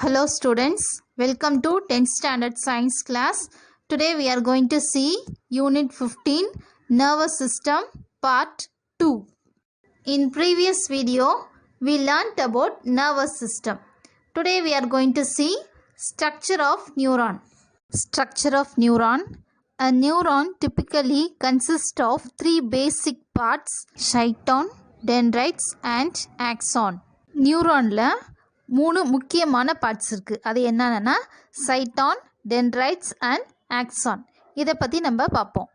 Hello students, welcome to 10th standard science class. Today we are going to see unit 15 nervous system part 2. In previous video we learnt about nervous system. Today we are going to see structure of neuron. Structure of neuron. A neuron typically consists of three basic parts: cyton, dendrites and axon. Neuronல மூணு முக்கியமான parts இருக்குது. அது என்னென்னா சைட்டான், dendrites and axon. இதை பற்றி நம்ம பார்ப்போம்.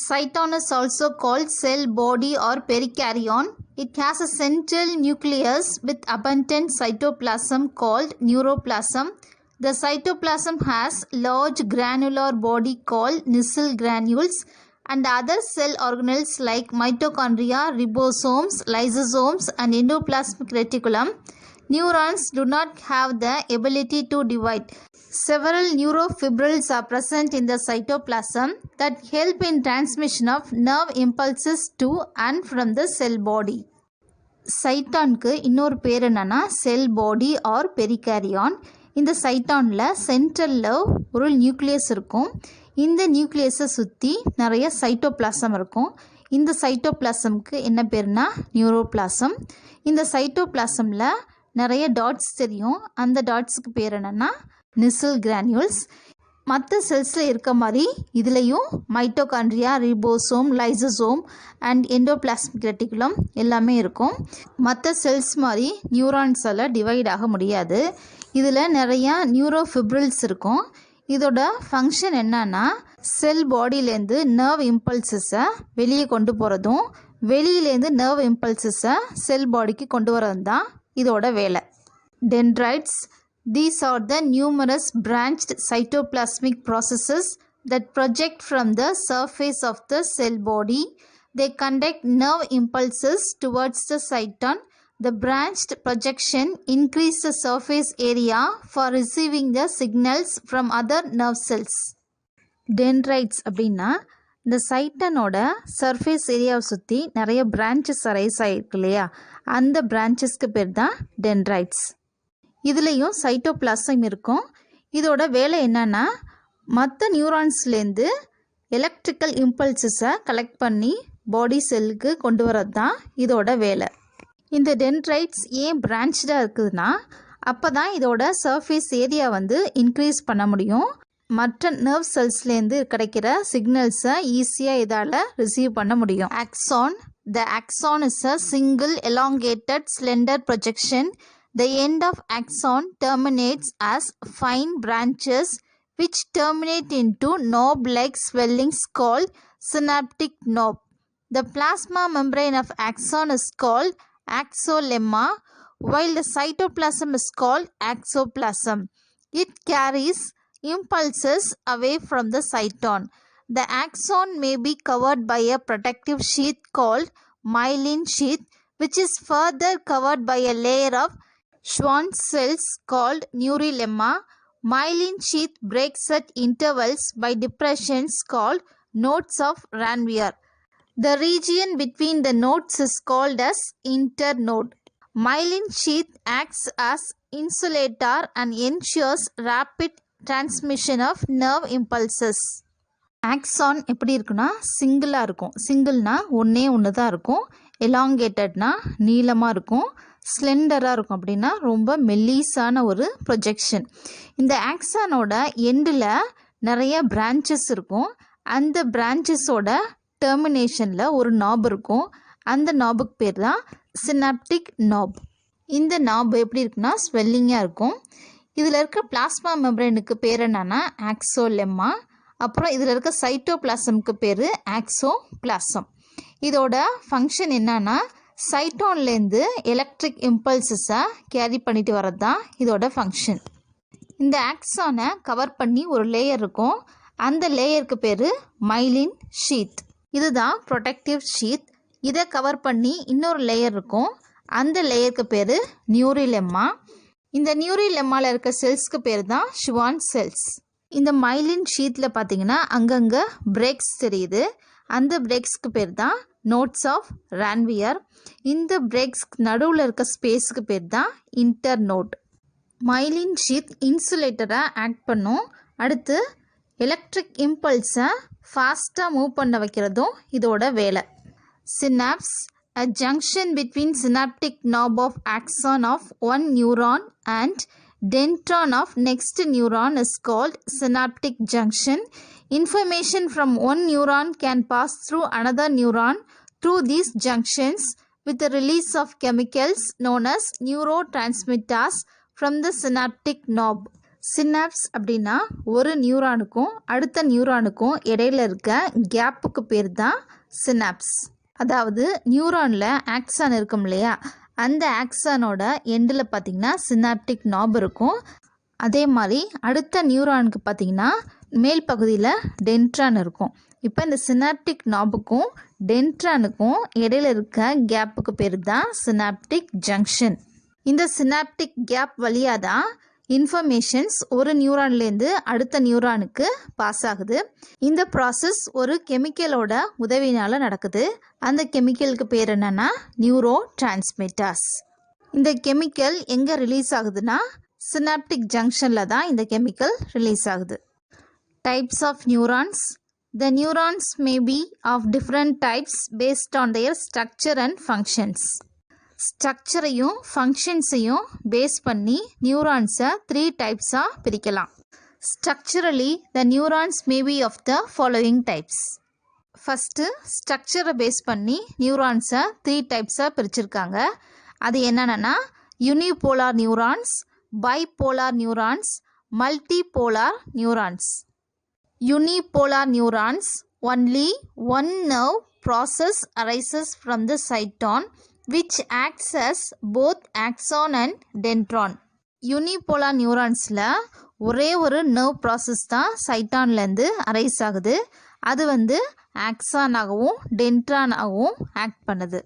Cyton is also called cell body or perikaryon. It has a central nucleus with abundant cytoplasm called neuroplasm. The cytoplasm has large granular body called Nissl granules and other cell organelles like mitochondria, ribosomes, lysosomes and endoplasmic reticulum. Neurons do not have the ability to divide. Several neurofibrils are present in the cytoplasm that help in transmission of nerve impulses to and from the cell body. சைட்டானுக்கு இன்னொரு பேர் என்னன்னா செல் body or பெரிகாரியான். இந்த சைட்டானில் சென்ட்ரலில் ஒரு nucleus இருக்கும். இந்த நியூக்ளியஸை சுற்றி நிறைய cytoplasm இருக்கும். இந்த சைட்டோபிளாசம்க்கு என்ன பேர்னா நியூரோபிளாசம். இந்த சைட்டோபிளாசமில் நிறைய டாட்ஸ் தெரியும். அந்த டாட்ஸுக்கு பேர் என்னென்னா நிசில் கிரானியூல்ஸ். மற்ற செல்ஸில் இருக்க மாதிரி இதுலேயும் mitochondria, ribosome, lysosome and endoplasmic reticulum எல்லாமே இருக்கும். மற்ற செல்ஸ் மாதிரி நியூரான்ஸால் டிவைட் ஆக முடியாது. இதில் நிறையா நியூரோஃபிப்ரில்ஸ் இருக்கும். இதோட ஃபங்க்ஷன் என்னன்னா செல் பாடியிலேருந்து நர்வ் இம்பல்சஸை வெளியே கொண்டு போகிறதும் வெளியிலேருந்து நர்வ் இம்பல்சஸை செல் பாடிக்கு கொண்டு வரதும் தான் இதோட வேலை. Dendrites. These are the numerous branched cytoplasmic processes that project from the surface of the cell body. They conduct nerve impulses towards the cyton. The branched projection increases the surface area for receiving the signals from other nerve cells. Dendrites அப்படின்னா இந்த சைட்டனோட surface ஏரியாவை சுற்றி நிறைய branches arise ஆகிருக்கு இல்லையா, அந்த பிரான்ச்சஸ்க்கு பேர் தான் டென்ட்ரைட்ஸ். இதுலேயும் சைட்டோபிளாசம் இருக்கும். இதோட வேலை என்னன்னா மற்ற நியூரான்ஸ்லேருந்து எலக்ட்ரிக்கல் இம்பல்சஸை கலெக்ட் பண்ணி பாடி செல்லுக்கு கொண்டு வரது தான் இதோட வேலை. இந்த டென்ட்ரைட்ஸ் ஏன் பிரான்ச்சாக இருக்குதுன்னா அப்போ தான் இதோட சர்ஃபேஸ் ஏரியா இன்க்ரீஸ் பண்ண முடியும். மற்ற நர்வ் செல்ஸ்லேருந்து கிடைக்கிற சிக்னல்ஸை ஈஸியாக இதால் ரிசீவ் பண்ண முடியும். Axon. The axon is a single elongated slender projection. The end of axon terminates as fine branches which terminate into knob-like swellings called synaptic knob. The plasma membrane of axon is called axolemma, while the cytoplasm is called axoplasm. It carries impulses away from the cyton. The axon may be covered by a protective sheath called myelin sheath, which is further covered by a layer of Schwann cells called neurolemma. Myelin sheath breaks at intervals by depressions called nodes of Ranvier. The region between the nodes is called as internode. Myelin sheath acts as insulator and ensures rapid transmission of nerve impulses. Axon எப்படி இருக்குன்னா சிங்கிளாக இருக்கும். சிங்கிள்னா ஒன்றே ஒன்று தான் இருக்கும். எலாங்கேட்டட்னா நீளமாக இருக்கும். ஸ்லெண்டராக இருக்கும். அப்படின்னா ரொம்ப மெல்லிஸான ஒரு ப்ரொஜெக்ஷன். இந்த ஆக்சானோட எண்டில் நிறைய பிரான்ச்சஸ் இருக்கும். அந்த பிரான்ச்சஸோட டெர்மினேஷனில் ஒரு நாப் இருக்கும். அந்த நாபுக்கு பேர் தான் சினாப்டிக் நாப். இந்த நாப் எப்படி இருக்குன்னா ஸ்வெல்லிங்காக இருக்கும். இதில் இருக்க பிளாஸ்மா மெம்பரேனுக்கு பேர் என்னன்னா ஆக்சோலெம்மா. அப்புறம் இதில் இருக்க சைட்டோபிளாசம்க்கு பேர் ஆக்சோபிளாசம். இதோட ஃபங்க்ஷன் என்னன்னா சைட்டோன்லேருந்து எலக்ட்ரிக் இம்பல்சஸை கேரி பண்ணிட்டு வர்றது தான் இதோட ஃபங்க்ஷன். இந்த ஆக்சானை கவர் பண்ணி ஒரு லேயர் இருக்கும். அந்த லேயருக்கு பேர் மைலின் ஷீத். இதுதான் ப்ரொடெக்டிவ் ஷீத். இதை கவர் பண்ணி இன்னொரு லேயர் இருக்கும். அந்த லேயருக்கு பேர் நியூரிலெம்மா. இந்த நியூரிலெம்மாவில் இருக்க செல்ஸ்க்கு பேர் தான் ஷுவான் செல்ஸ். இந்த மைலின் ஷீட்டில் பார்த்தீங்கன்னா அங்கங்கே பிரேக்ஸ் தெரியுது. அந்த பிரேக்ஸ்க்கு பேர் தான் நோட்ஸ் ஆஃப் ரான்வியர். இந்த பிரேக்ஸ் நடுவில் இருக்க ஸ்பேஸுக்கு பேர் தான் இன்டர்நோட். மைலின் ஷீத் இன்சுலேட்டராக ஆக்ட் பண்ணும். அடுத்து எலக்ட்ரிக் இம்பல்ஸை ஃபாஸ்ட்டாக மூவ் பண்ண வைக்கிறதும் இதோட வேலை. Synapse, a junction between synaptic knob of axon of one neuron and dendron of next neuron is called synaptic junction. Information from one neuron can pass through another neuron through these junctions with the release of chemicals known as neurotransmitters from the synaptic knob. Synapse அப்படின்னா ஒரு நியூரானுக்கும் அடுத்த நியூரானுக்கும் இடையில இருக்க கேப்புக்கு பேர் தான் synapse. அதாவது நியூரானில் axon இருக்கும் இல்லையா, அந்த ஆக்சானோட எண்டில் பார்த்திங்கன்னா சினாப்டிக் நாப் இருக்கும். அதே மாதிரி அடுத்த நியூரானுக்கு பார்த்திங்கன்னா மேல் பகுதியில் டென்ட்ரான் இருக்கும். இப்போ இந்த சினாப்டிக் நாபுக்கும் டென்ட்ரானுக்கும் இடையில இருக்க கேப்புக்கு பேர் தான் சினாப்டிக் ஜங்ஷன். இந்த சினாப்டிக் கேப் வழியாக தான் இன்ஃபர்மேஷன்ஸ் ஒரு நியூரான்லேருந்து அடுத்த நியூரானுக்கு பாஸ் ஆகுது. இந்த ப்ராசஸ் ஒரு கெமிக்கலோட உதவினால் நடக்குது. அந்த கெமிக்கலுக்கு பேர் என்னன்னா நியூரோ டிரான்ஸ்மிட்டர்ஸ். இந்த கெமிக்கல் எங்கே ரிலீஸ் ஆகுதுன்னா சினாப்டிக் ஜங்ஷனில் தான் இந்த கெமிக்கல் ரிலீஸ் ஆகுது. Types of neurons. The neurons may be of different types based on their structure and functions. ஸ்ட்ரக்சரையும் ஃபங்க்ஷன்ஸையும் பேஸ் பண்ணி நியூரான்ஸை 3 டைப்ஸாக பிரிக்கலாம். Structurally the neurons may be of the following types. First ஸ்ட்ரக்சரை பேஸ் பண்ணி நியூரான்ஸை 3 டைப்ஸாக பிரிச்சிருக்காங்க. அது என்னென்னா unipolar neurons, bipolar neurons, multipolar neurons. Unipolar neurons, only one nerve process arises from the cyton which acts as both axon and dendron. Unipolar neuronsல ஒரே ஒரு nerve process தான் சைட்டான்லேருந்து அரைஸ் ஆகுது. அது ஆக்சானாகவும் டென்ட்ரானாகவும் ஆக்ட் பண்ணுது.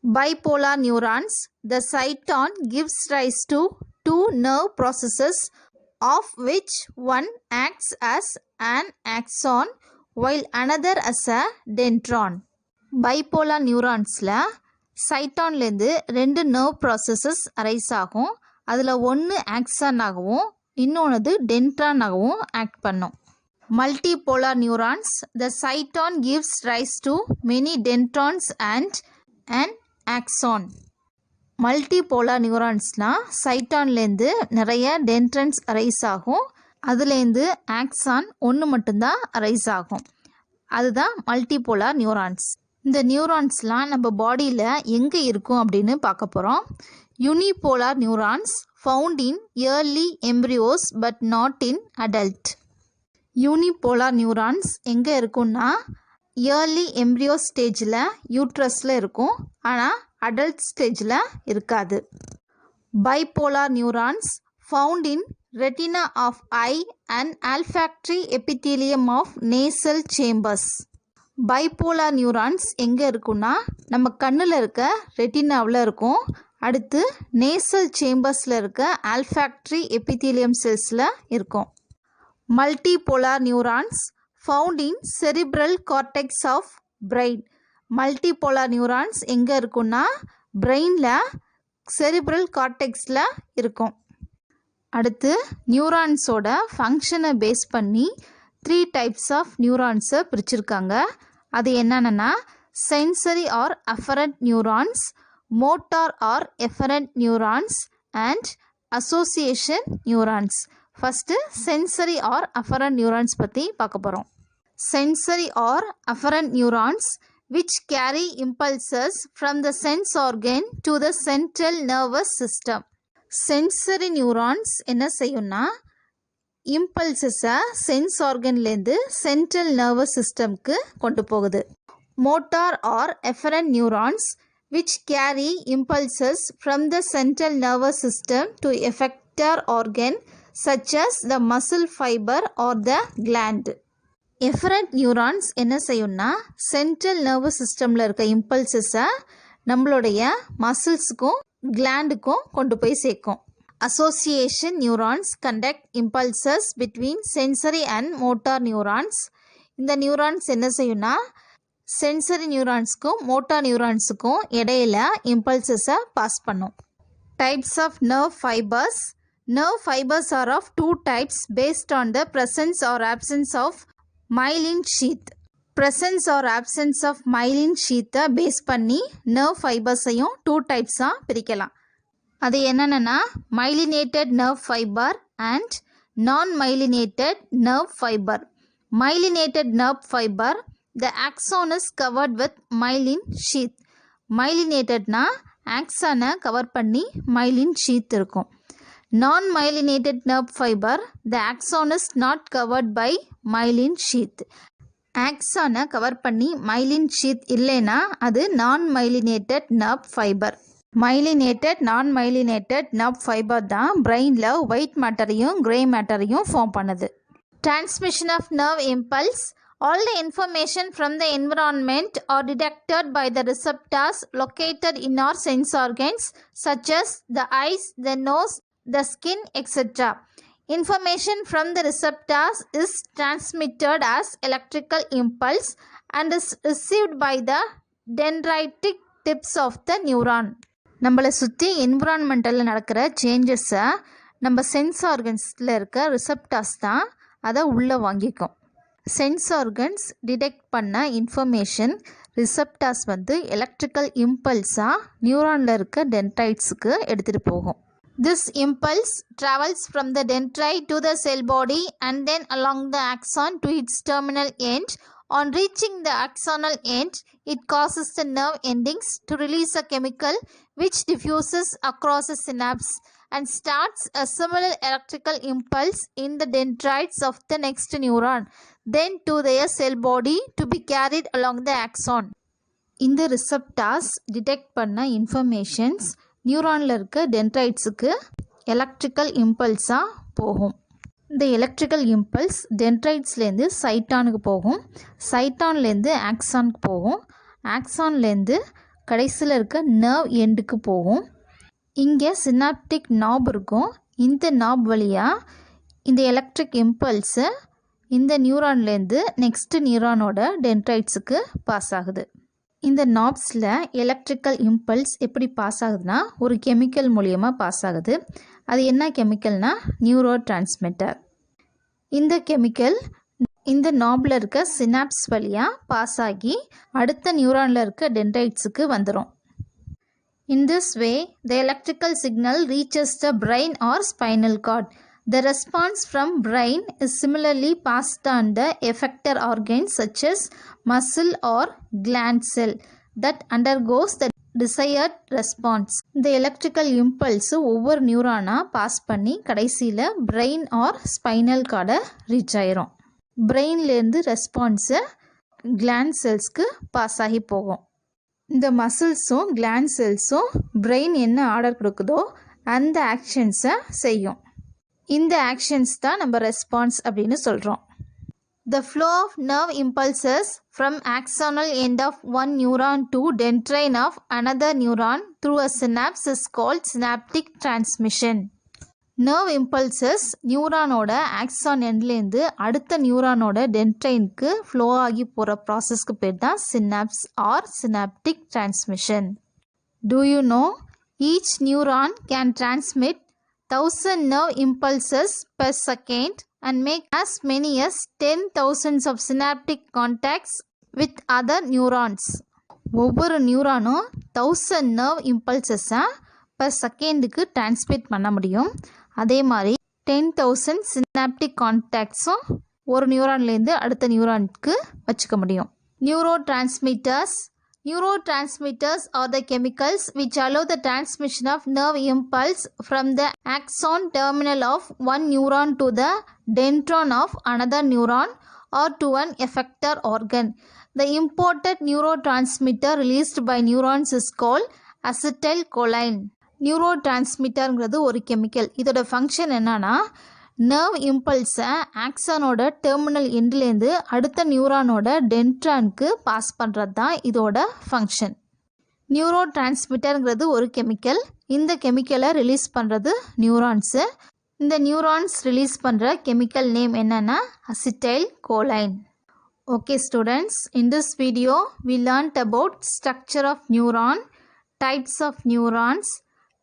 Bipolar neurons, the cyton gives rise to 2 nerve processes of which one acts as an axon while another as a dendron. Bipolar neuronsல சைட்டான்லேருந்து 2 nerve processes arise ஆகும். அதில் ஒன்று ஆக்சானாகவும் இன்னொன்று டென்ட்ரானாகவும் ஆக்ட் பண்ணும். Multipolar neurons, the cyton gives rise to many dentrons and an axon. Multipolar நியூரான்ஸ்னால் சைட்டான்லேருந்து நிறைய dendrons arise ஆகும். அதுலேருந்து ஆக்சான் ஒன்று மட்டும்தான் அரைஸ் ஆகும். அதுதான் மல்டிபோலார் நியூரான்ஸ். இந்த நியூரான்ஸ்லாம் நம்ம பாடியில் எங்கே இருக்கும் அப்படின்னு பார்க்க போகிறோம். Unipolar neurons found in early embryos but not in adult. Unipolar neurons எங்கே இருக்குன்னா இயர்லி எம்ப்ரியோ ஸ்டேஜில் யூட்ரஸில் இருக்கும், ஆனால் அடல்ட் ஸ்டேஜில் இருக்காது. Bipolar neurons found in retina of eye and olfactory epithelium of nasal chambers. Bipolar neurons எங்கே இருக்குன்னா நம்ம கண்ணில் இருக்க ரெட்டினாவில் இருக்கும். அடுத்து நேசல் சேம்பர்ஸில் இருக்க ஆல்ஃபாக்டரி எபித்தீலியம் செல்ஸில் இருக்கும். Multipolar neurons found in cerebral cortex of brain. Multipolar neurons எங்கே இருக்குன்னா பிரெயினில் செரிப்ரல் கார்டெக்ஸில் இருக்கும். அடுத்து நியூரான்ஸோட ஃபங்க்ஷனை பேஸ் பண்ணி 3 டைப்ஸ் ஆஃப் நியூரான்ஸை பிரிச்சிருக்காங்க. அது என்னென்னா sensory or afferent neurons, motor or efferent neurons and association neurons. First sensory or afferent neurons பற்றி பார்க்க போகிறோம். Sensory or afferent neurons which carry impulses from the sense organ to the central nervous system. Sensory neurons என்ன செய்யும்னா இம்பல்சஸை sense ஆர்கன்லேருந்து central nervous சிஸ்டம்க்கு கொண்டு போகுது. Motor or efferent neurons which carry impulses from the central nervous system to effector organ such as the muscle fiber or the gland. Efferent neurons என்ன செய்யும்னா central nervous சிஸ்டமில் இருக்க இம்பல்சஸை நம்மளுடைய மசில்ஸுக்கும் கிளாண்டுக்கும் கொண்டு போய் சேர்க்கும். Association neurons conduct impulses between sensory and motor neurons. இந்த neurons என்ன செய்யும்னா சென்சரி நியூரான்ஸுக்கும் மோட்டார் நியூரான்ஸுக்கும் இடையில இம்பல்சஸை பாஸ் பண்ணும். Types of nerve fibres. Nerve fibers are of two types based on the presence or absence of myelin sheath. Presence or absence of myelin sheath base பண்ணி nerve fibers-ஐயும் two types-ஆ பிரிக்கலாம். அது என்னென்னா myelinated nerve fiber and non-myelinated nerve fiber. Myelinated nerve fiber, the axon is covered with myelin sheath. Myelinatedனா axon-ஐ cover பண்ணி myelin sheath இருக்கும். Non-myelinated nerve fiber, the axon is not covered by myelin sheath. Axon-ஐ cover பண்ணி myelin sheath இல்லைனா அது non-myelinated nerve fiber. Myelinated, non-myelinated nerve fiber தான் brainல white matter-ஐயும் gray matter-ஐயும் form பண்ணுது. Transmission of nerve impulse. All the information from the environment are detected by the receptors located in our sense organs such as the eyes, the nose, the skin, etc. Information from the receptors is transmitted as electrical impulse and is received by the dendritic tips of the neuron. நம்மளை சுற்றி என்விரான்மெண்டலில் நடக்கிற சேஞ்சஸை நம்ம sense ஆர்கன்ஸில் இருக்க receptors தான் அதை உள்ளே வாங்கிக்கும். Sense organs detect பண்ண information receptors electrical இம்பல்ஸாக நியூரானில் இருக்க டென்ட்ரைட்ஸுக்கு எடுத்துகிட்டு போகும். This impulse travels from the dendrite to the cell body and then along the axon to its terminal end. On reaching the axonal end, it causes the nerve endings to release a chemical which diffuses across the synapse and starts a similar electrical impulse in the dendrites of the next neuron, then to their cell body to be carried along the axon. இந்த receptors detect பண்ண informations நியூரானில் இருக்க டென்ட்ரைட்ஸுக்கு electrical இம்பல்ஸாக போகும். இந்த electrical impulse டென்ட்ரைட்ஸ்லேருந்து சைட்டானுக்கு போகும், சைட்டான்லேருந்து ஆக்சானுக்கு போகும், ஆக்சான்லேருந்து கடைசியில் இருக்க nerve எண்டுக்கு போகும். இங்கே சினாப்டிக் நாப் இருக்கும். இந்த நாப் வழியாக இந்த எலக்ட்ரிக் இம்பல்ஸு இந்த நியூரான்லேருந்து நெக்ஸ்ட் நியூரானோட டென்ட்ரைட்ஸுக்கு பாஸ் ஆகுது. இந்த நாப்ஸில் எலக்ட்ரிக்கல் இம்பல்ஸ் எப்படி பாஸ் ஆகுதுன்னா ஒரு கெமிக்கல் மூலியமாக பாஸ் ஆகுது. அது என்ன கெமிக்கல்னா நியூரோ டிரான்ஸ்மிட்டர். இந்த கெமிக்கல் இந்த நாபில் இருக்க சினாப்ஸ் வழியாக பாஸ் ஆகி அடுத்த நியூரானில் இருக்க டென்ட்ரைட்ஸுக்கு வந்துடும். In this way, the electrical signal reaches the brain or spinal cord. The response from brain is similarly passed on the effector organs such as muscle or gland cell that undergoes the desired response. இந்த electrical impulse ஒவ்வொரு நியூரானாக pass பண்ணி கடைசியில் brain R spinal கார்டை reach ஆயிரும். பிரெயின்லேருந்து response gland செல்ஸ்க்கு pass ஆகி போகும். இந்த மசில்ஸும் gland செல்ஸும் brain என்ன ஆர்டர் கொடுக்குதோ அந்த ஆக்ஷன்ஸை செய்யும். இந்த ஆக்ஷன்ஸ் தான் நம்ம ரெஸ்பான்ஸ் அப்படின்னு சொல்கிறோம். The flow of nerve impulses from axonal end of one neuron to dendrite of another neuron through a synapse is called synaptic transmission. Nerve impulses நியூரானோட ஆக்சான் எண்ட்லேருந்து அடுத்த நியூரானோட டென்ட்ரைனுக்கு ஃப்ளோ ஆகி போகிற ப்ராசஸ்க்கு பேர் தான் synapse or synaptic transmission. Do you know each neuron can transmit 1000 nerve impulses per second and make as many as 10,000s of synaptic contacts with other neurons. ஒவ்வொரு நியூரானும் 1000 nerve impulses-ஐ per செகண்டுக்கு டிரான்ஸ்மிட் பண்ண முடியும். அதே மாதிரி 10,000 சினாப்டிக் கான்டாக்ட்ஸும் ஒரு நியூரான்லேருந்து அடுத்த நியூரானுக்கு வச்சுக்க முடியும். Neurotransmitters are the chemicals which allow the transmission of nerve impulse from the axon terminal of one neuron to the dendron of another neuron or to an effector organ. The imported neurotransmitter released by neurons is called acetylcholine. நியூரோ டிரான்ஸ்மிட்டருங்கிறது ஒரு chemical. இதோட function என்னன்னா nerve இம்பல்ஸை ஆக்சானோட terminal எண்ட்லேருந்து அடுத்த நியூரானோட டென்ட்ரானுக்கு pass பண்ணுறது தான் இதோட function. Neuro டிரான்ஸ்மிட்டருங்கிறது ஒரு கெமிக்கல். இந்த கெமிக்கலை ரிலீஸ் பண்ணுறது நியூரான்ஸு. இந்த நியூரான்ஸ் ரிலீஸ் பண்ணுற கெமிக்கல் நேம் என்னென்னா acetylcholine. Okay students, in this video we learnt about structure of neuron, types of neurons,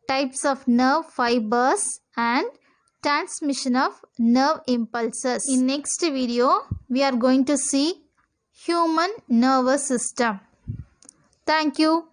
types of nerve fibers and transmission of nerve impulses. In next video, we are going to see human nervous system. Thank you.